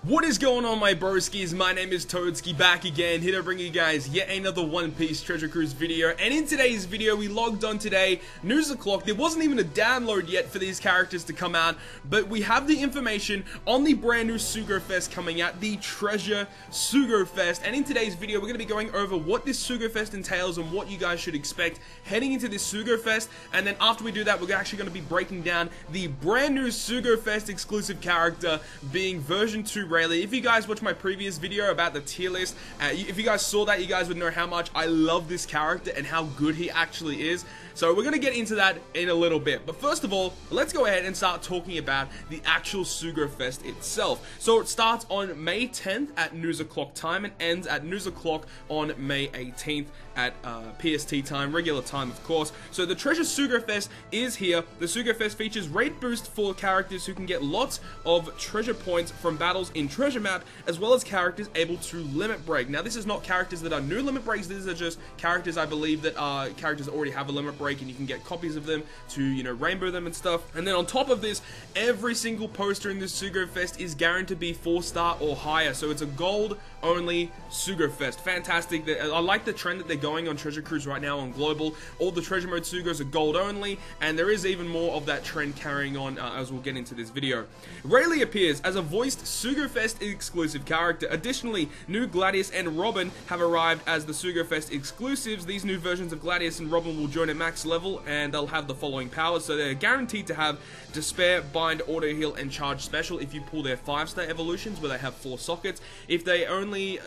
What is going on, my broskies? My name is Toadski, back again, here to bring you guys yet another One Piece Treasure Cruise video. And in today's video, we logged on today, news o'clock. There wasn't even a download yet for these characters to come out, but we have the information on the brand new Sugo-Fest coming out, the Treasure Sugo-Fest. And in today's video, we're going to be going over what this Sugo-Fest entails and what you guys should expect heading into this Sugo-Fest. And then after we do that, we're actually going to be breaking down the brand new Sugo-Fest exclusive character, being version 2 Rayleigh. If you guys watched my previous video about the tier list, if you guys saw that, you guys would know how much I love this character and how good he actually is. So we're going to get into that in a little bit. But first of all, let's go ahead and start talking about the actual Sugo-Fest itself. So it starts on May 10th at news o'clock time and ends at news o'clock on May 18th at PST time, regular time of course. So the Treasure Sugo-Fest is here. The Sugo-Fest features rate boost for characters who can get lots of treasure points from battles in Treasure Map, as well as characters able to limit break. Now this is not characters that are new limit breaks, these are just characters I believe that are characters that already have a limit break, and you can get copies of them to, you know, rainbow them and stuff. And then on top of this, every single poster in this Sugo-Fest is guaranteed to be 4-star or higher, so it's a gold only Sugo-Fest. Fantastic. I like the trend that they're going on Treasure Cruise right now on Global. All the treasure mode Sugos are gold only, and there is even more of that trend carrying on as we'll get into this video. Rayleigh appears as a voiced Sugo-Fest exclusive character. Additionally, new Gladius and Robin have arrived as the Sugo-Fest exclusives. These new versions of Gladius and Robin will join at max level, and they'll have the following powers. So they're guaranteed to have Despair, Bind, Auto Heal, and Charge Special if you pull their 5-star evolutions, where they have 4 sockets. If they only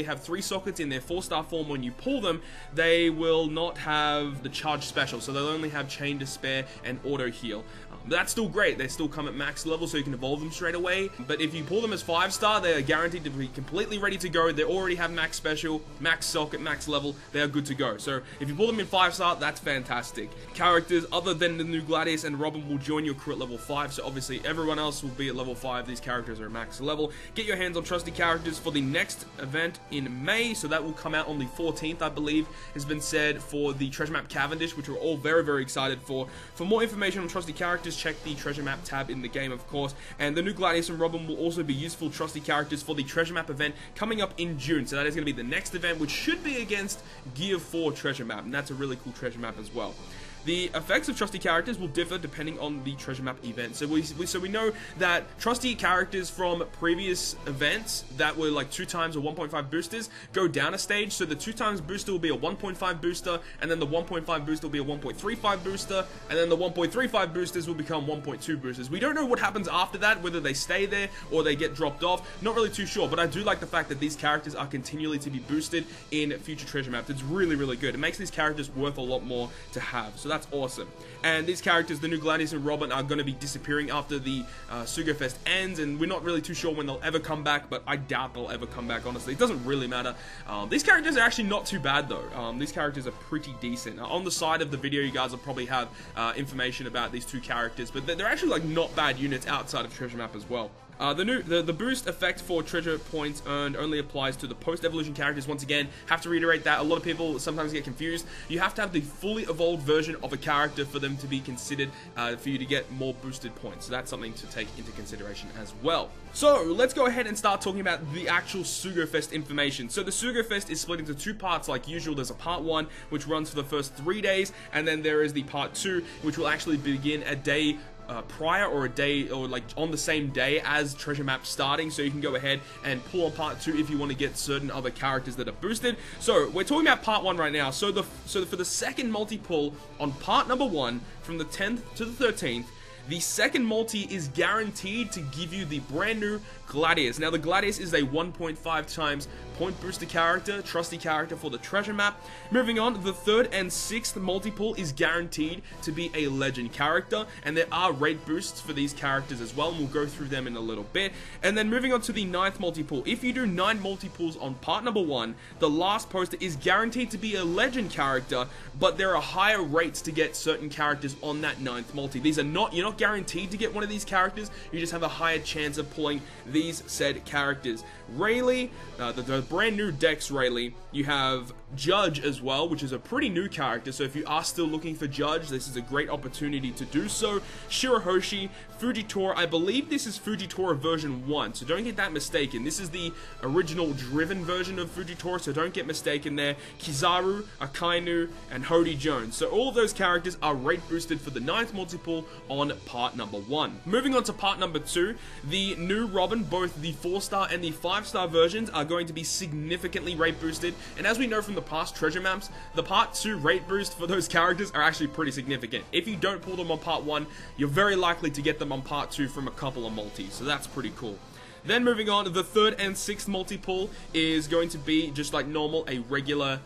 have 3 sockets in their 4-star form when you pull them, they will not have the Charge Special, so they'll only have Chain Despair and Auto Heal. That's still great. They still come at max level, so you can evolve them straight away. But if you pull them as 5-star, they are guaranteed to be completely ready to go. They already have max special, max socket, max level. They are good to go. So if you pull them in 5-star, that's fantastic. Characters other than the new Gladius and Robin will join your crew at level 5. So obviously everyone else will be at level 5. These characters are at max level. Get your hands on trusty characters for the next event in May. So that will come out on the 14th, I believe, has been said, for the Treasure Map Cavendish, which we're all very, very excited for. For more information on trusty characters, check the Treasure Map tab in the game, of course. And the new Gladius and Robin will also be useful trusty characters for the Treasure Map event coming up in June. So that is going to be the next event, which should be against Gear 4 Treasure Map, and that's a really cool Treasure Map as well. The effects of trusty characters will differ depending on the Treasure Map event. So we know that trusty characters from previous events that were like 2 times or 1.5 boosters go down a stage. So the 2 times booster will be a 1.5 booster, and then the 1.5 booster will be a 1.35 booster, and then the 1.35 boosters will become 1.2 boosters. We don't know what happens after that, whether they stay there or they get dropped off. Not really too sure, but I do like the fact that these characters are continually to be boosted in future Treasure Maps. It's really, really good. It makes these characters worth a lot more to have. So that's awesome. And these characters, the new Gladius and Robin, are going to be disappearing after the Sugo-Fest ends, and we're not really too sure when they'll ever come back, but I doubt they'll ever come back, honestly. It doesn't really matter. These characters are actually not too bad, though. These characters are pretty decent. On the side of the video, you guys will probably have information about these 2 characters, but they're actually like not bad units outside of Treasure Map as well. The boost effect for treasure points earned only applies to the post-evolution characters. Once again, have to reiterate that. A lot of people sometimes get confused. You have to have the fully evolved version of a character for them to be considered, for you to get more boosted points. So that's something to take into consideration as well. So let's go ahead and start talking about the actual Sugo-Fest information. So the Sugo-Fest is split into 2 parts like usual. There's a part 1, which runs for the first 3 days, and then there is the part 2, which will actually begin a day prior, or a day, or like on the same day as Treasure Map starting, so you can go ahead and pull on part 2 if you want to get certain other characters that are boosted. So we're talking about part 1 right now. So for the second multi-pull on part number 1, from the 10th to the 13th, the second multi is guaranteed to give you the brand new Gladius. Now the Gladius is a 1.5 times point booster character, trusty character for the Treasure Map. Moving on, the 3rd and 6th multi-pull is guaranteed to be a legend character, and there are rate boosts for these characters as well, and we'll go through them in a little bit. And then moving on to the 9th multi-pull, if you do 9 multi-pulls on part number 1, the last poster is guaranteed to be a legend character, but there are higher rates to get certain characters on that 9th multi. These are not, you're not not guaranteed to get one of these characters, you just have a higher chance of pulling these said characters. Rayleigh, the brand new Dex Rayleigh, you have Judge as well, which is a pretty new character, so if you are still looking for Judge, this is a great opportunity to do so. Shirahoshi, Fujitora, I believe this is Fujitora version 1, so don't get that mistaken. This is the original driven version of Fujitora, so don't get mistaken there. Kizaru, Akainu, and Hody Jones. So all of those characters are rate boosted for the 9th multiple on part number 1. Moving on to part number 2, the new Robin, both the 4-star and the 5-star versions are going to be significantly rate boosted, and as we know from the past treasure maps, the part 2 rate boost for those characters are actually pretty significant. If you don't pull them on part 1, you're very likely to get them on part 2 from a couple of multis, so that's pretty cool. Then moving on, the 3rd and 6th multi-pull is going to be just like normal, a regular,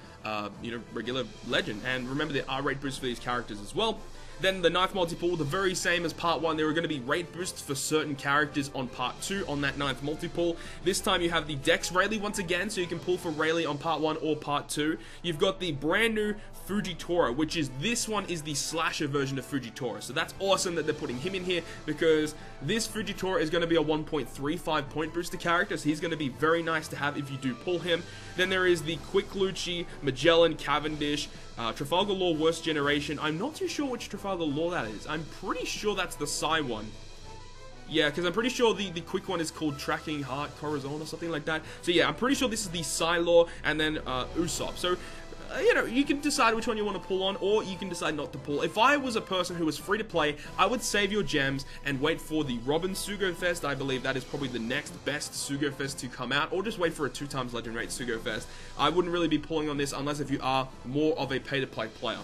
regular legend. And remember, there are rate boosts for these characters as well. Then the 9th multi-pull, the very same as part 1, there are going to be rate boosts for certain characters on part 2 on that 9th multi-pull. This time you have the Dex Rayleigh once again, so you can pull for Rayleigh on part 1 or part 2. You've got the brand new Fujitora, which is, this one is the slasher version of Fujitora. So that's awesome that they're putting him in here, because this Fujitora is going to be a 1.35 point booster character, so he's going to be very nice to have if you do pull him. Then there is the Quick Lucci, Magellan, Cavendish, Trafalgar Law Worst Generation. I'm not too sure which Trafalgar Law that is. I'm pretty sure that's the Psy one. Yeah, because I'm pretty sure the quick one is called Tracking Heart Corazon or something like that. So yeah, I'm pretty sure this is the Psy Law, and then Usopp. So you can decide which one you want to pull on, or you can decide not to pull. If I was a person who was free to play, I would save your gems and wait for the Robin Sugo-Fest. I believe that is probably the next best Sugo-Fest to come out, or just wait for a 2x legend rate Sugo-Fest. I wouldn't really be pulling on this unless if you are more of a pay-to-play player.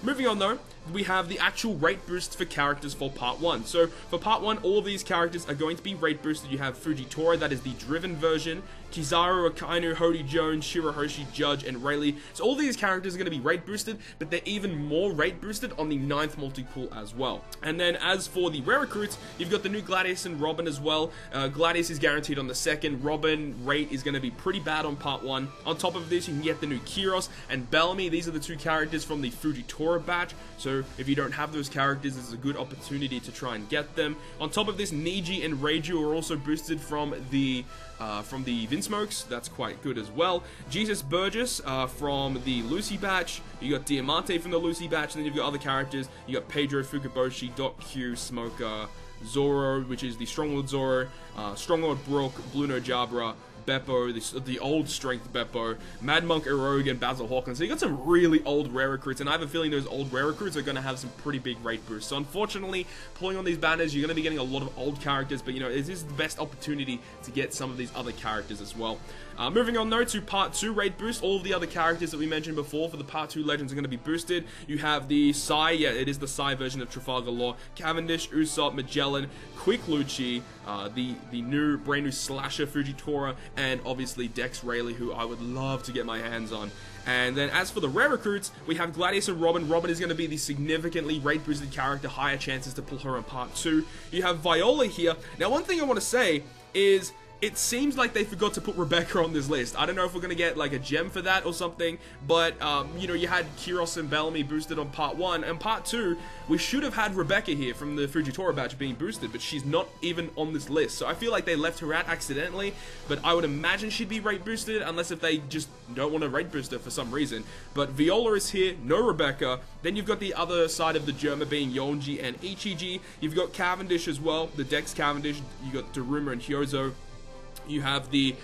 Moving on though, we have the actual rate boosts for characters for part 1. So for part 1, all of these characters are going to be rate boosted. You have Fujitora, that is the driven version, Kizaru, Akainu, Hody Jones, Shirahoshi, Judge, and Rayleigh. So all these characters are going to be rate boosted, but they're even more rate boosted on the 9th multi-pool as well. And then as for the rare recruits, you've got the new Gladius and Robin as well. Gladius is guaranteed on the 2nd. Robin rate is going to be pretty bad on part 1. On top of this, you can get the new Kyros and Bellamy. These are the 2 characters from the Fujitora batch. So if you don't have those characters, this is a good opportunity to try and get them. On top of this, Niji and Reiju are also boosted from the Vinsmokes. That's quite good as well. Jesus Burgess from the Lucy batch. You got Diamante from the Lucy batch, and then you've got other characters. You got Pedro Fukaboshi, Doc Q, Smoker, Zoro, which is the Stronglord Zoro, Stronglord Brook, Bluno Jabra, Beppo, the old strength Beppo, Mad Monk Eroge, and Basil Hawkins. So you got some really old rare recruits, and I have a feeling those old rare recruits are going to have some pretty big rate boosts. So unfortunately, pulling on these banners, you're going to be getting a lot of old characters, but it is the best opportunity to get some of these other characters as well. Moving on though to part 2 rate boost, all of the other characters that we mentioned before for the part 2 legends are going to be boosted. You have the Psy, yeah, it is the Psy version of Trafalgar Law, Cavendish, Usopp, Magellan, Quick Lucci, the brand new slasher Fujitora, and obviously Dex Rayleigh, who I would love to get my hands on. And then as for the rare recruits, we have Gladius and Robin. Robin is going to be the significantly rate boosted character, higher chances to pull her in part 2. You have Viola here. Now one thing I want to say is, it seems like they forgot to put Rebecca on this list. I don't know if we're going to get like a gem for that or something, but you had Kyros and Bellamy boosted on part 1, and part 2, we should have had Rebecca here from the Fujitora batch being boosted, but she's not even on this list. So I feel like they left her out accidentally, but I would imagine she'd be rate boosted unless if they just don't want to rate boost her for some reason. But Viola is here, no Rebecca. Then you've got the other side of the Germa being Yonji and Ichiji. You've got Cavendish as well, the Dex Cavendish. You got Daruma and Hyozo. You have the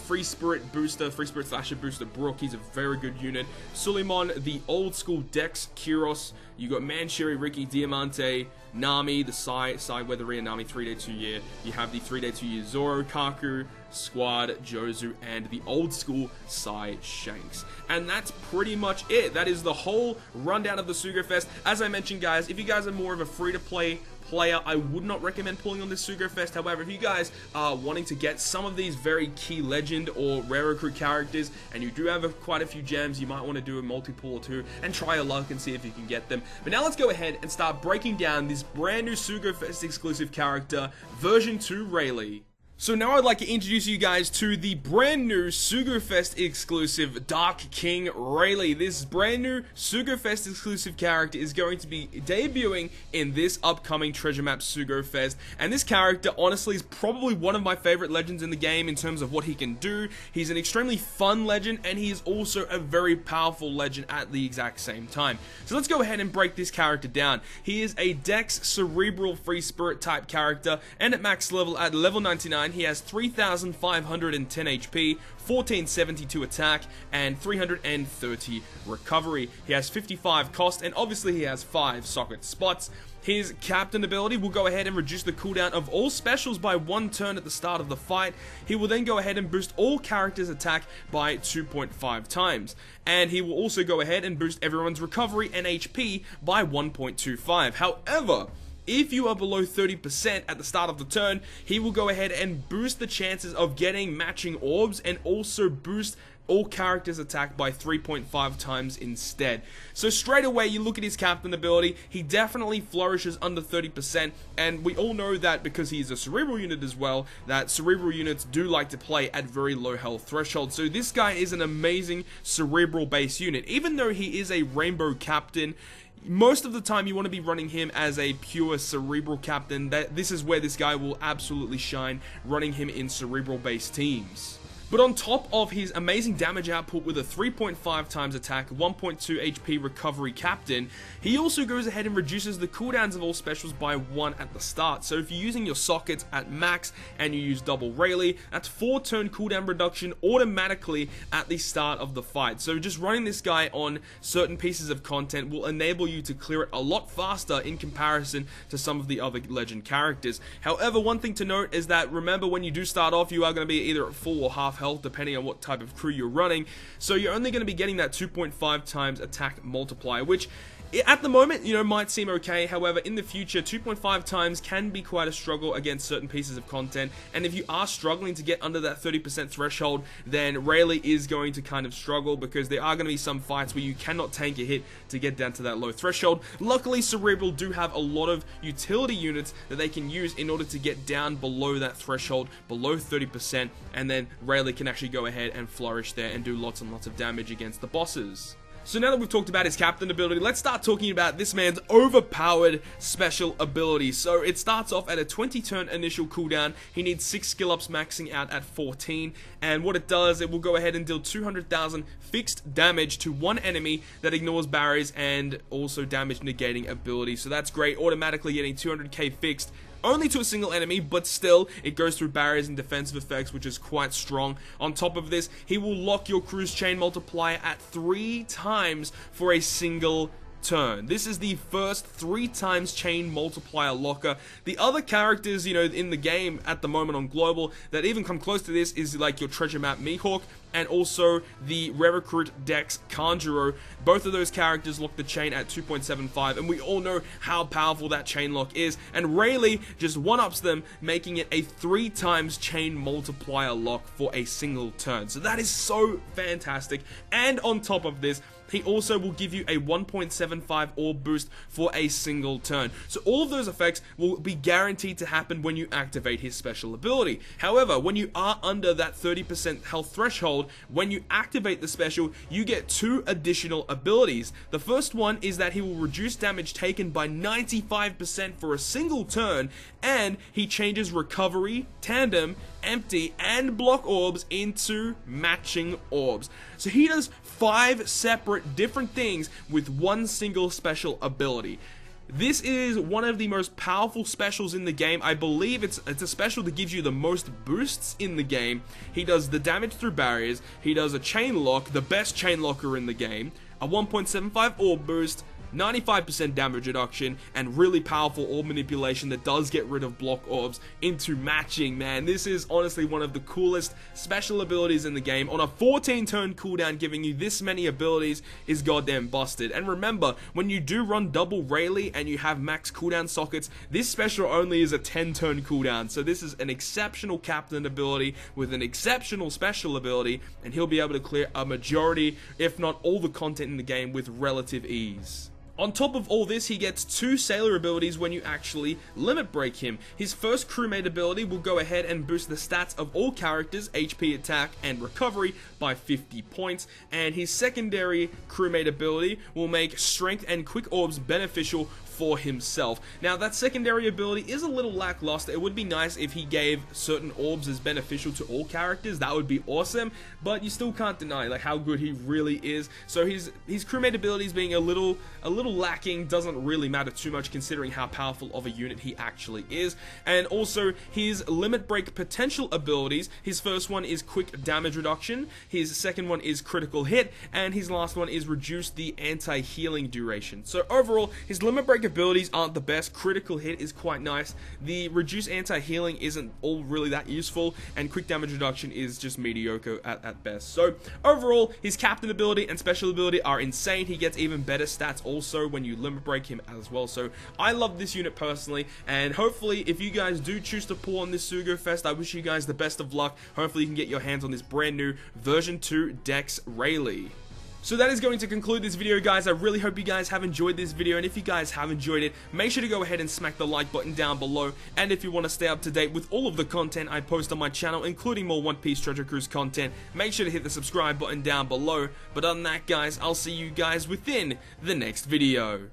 Free Spirit booster, Free Spirit Slasher booster, Brook. He's a very good unit. Suleiman, the old school Dex Kyros. You got Manchiri, Ricky, Diamante, Nami, the Psy Weathery, Nami 3-day 2-year. You have the 3-day 2-year Zoro, Kaku, Squad, Jozu, and the old school Psy Shanks. And that's pretty much it. That is the whole rundown of the Sugo-Fest. As I mentioned, guys, if you guys are more of a free-to-play player, I would not recommend pulling on this Sugo-Fest. However, if you guys are wanting to get some of these very key legend or rare recruit characters, and you do have quite a few gems, you might want to do a multi-pull or two and try your luck and see if you can get them. But now let's go ahead and start breaking down this brand new Sugo-Fest exclusive character, version 2 Rayleigh. So now I'd like to introduce you guys to the brand new Sugo-Fest exclusive Dark King Rayleigh. This brand new Sugo-Fest exclusive character is going to be debuting in this upcoming treasure map Sugo-Fest, and this character honestly is probably one of my favorite legends in the game in terms of what he can do. He's an extremely fun legend, and he is also a very powerful legend at the exact same time. So let's go ahead and break this character down. He is a Dex Cerebral Free Spirit type character, and at max level at level 99 he has 3,510 HP, 1472 attack, and 330 recovery. He has 55 cost, and obviously he has 5 socket spots. His captain ability will go ahead and reduce the cooldown of all specials by 1 turn at the start of the fight. He will then go ahead and boost all characters' attack by 2.5 times. And he will also go ahead and boost everyone's recovery and HP by 1.25. However, if you are below 30% at the start of the turn, he will go ahead and boost the chances of getting matching orbs and also boost all characters' attack by 3.5 times instead. So straight away you look at his captain ability, he definitely flourishes under 30%, and we all know that because he's a cerebral unit as well, that cerebral units do like to play at very low health thresholds. So this guy is an amazing cerebral base unit. Even though he is a rainbow captain, most of the time you want to be running him as a pure cerebral captain. This is where this guy will absolutely shine, running him in cerebral based teams. But on top of his amazing damage output with a 3.5 times attack, 1.2 HP recovery captain, he also goes ahead and reduces the cooldowns of all specials by 1 at the start. So if you're using your sockets at max and you use double Rayleigh, that's 4 turn cooldown reduction automatically at the start of the fight. So just running this guy on certain pieces of content will enable you to clear it a lot faster in comparison to some of the other legend characters. However, one thing to note is that remember, when you do start off, you are going to be either at full or half health depending on what type of crew you're running, so you're only going to be getting that 2.5 times attack multiplier, which at the moment, you know, might seem okay. However, in the future, 2.5 times can be quite a struggle against certain pieces of content, and if you are struggling to get under that 30% threshold, then Rayleigh is going to kind of struggle, because there are going to be some fights where you cannot tank a hit to get down to that low threshold. Luckily, Cerebral do have a lot of utility units that they can use in order to get down below that threshold, below 30%, and then Rayleigh can actually go ahead and flourish there and do lots and lots of damage against the bosses. So now that we've talked about his captain ability, let's start talking about this man's overpowered special ability. So it starts off at a 20 turn initial cooldown. He needs 6 skill ups, maxing out at 14, and what it does, it will go ahead and deal 200,000 fixed damage to one enemy that ignores barriers and also damage negating ability. So that's great, automatically getting 200k fixed only to a single enemy, but still it goes through barriers and defensive effects, which is quite strong. On top of this, he will lock your crew's chain multiplier at 3 times for a single turn. This is the first 3 times chain multiplier locker. The other characters, you know, in the game at the moment on global that even come close to this is like your treasure map Mihawk and also the rare recruit Dex Kanjuro. Both of those characters lock the chain at 2.75, and we all know how powerful that chain lock is, and Rayleigh just one-ups them, making it a 3 times chain multiplier lock for a single turn. So that is so fantastic. And on top of this, he also will give you a 1.75 orb boost for a single turn. So all of those effects will be guaranteed to happen when you activate his special ability. However, when you are under that 30% health threshold, when you activate the special, you get 2 additional abilities. The first one is that he will reduce damage taken by 95% for a single turn, and he changes recovery, tandem, empty, and block orbs into matching orbs. So he does 5 separate different things with one single special ability. This is one of the most powerful specials in the game. I believe it's a special that gives you the most boosts in the game. He does the damage through barriers, he does a chain lock, the best chain locker in the game, a 1.75 orb boost, 95% damage reduction, and really powerful orb manipulation that does get rid of block orbs into matching. Man, this is honestly one of the coolest special abilities in the game. On a 14 turn cooldown, giving you this many abilities is goddamn busted. And remember, when you do run double Rayleigh and you have max cooldown sockets, this special only is a 10 turn cooldown. So this is an exceptional captain ability with an exceptional special ability, and he'll be able to clear a majority, if not all, the content in the game with relative ease. On top of all this, he gets 2 sailor abilities when you actually limit break him. His first crewmate ability will go ahead and boost the stats of all characters, HP, attack, and recovery by 50 points, and his secondary crewmate ability will make strength and quick orbs beneficial for himself. Now, that secondary ability is a little lackluster. It would be nice if he gave certain orbs as beneficial to all characters. That would be awesome, but you still can't deny like how good he really is. So his crewmate abilities being a little lacking doesn't really matter too much considering how powerful of a unit he actually is. And also his limit break potential abilities, his first one is quick damage reduction, his second one is critical hit, and his last one is reduce the anti-healing duration. So overall, his limit break abilities aren't the best. Critical hit is quite nice. The reduce anti-healing isn't all really that useful, and quick damage reduction is just mediocre at best. So overall, his captain ability and special ability are insane. He gets even better stats also when you limit break him as well. So I love this unit personally, and hopefully if you guys do choose to pull on this Sugo-Fest, I wish you guys the best of luck. Hopefully you can get your hands on this brand new version 2 Dex Rayleigh. So that is going to conclude this video, guys. I really hope you guys have enjoyed this video, and if you guys have enjoyed it, make sure to go ahead and smack the like button down below. And if you want to stay up to date with all of the content I post on my channel, including more One Piece Treasure Cruise content, make sure to hit the subscribe button down below. But other than that, guys, I'll see you guys within the next video.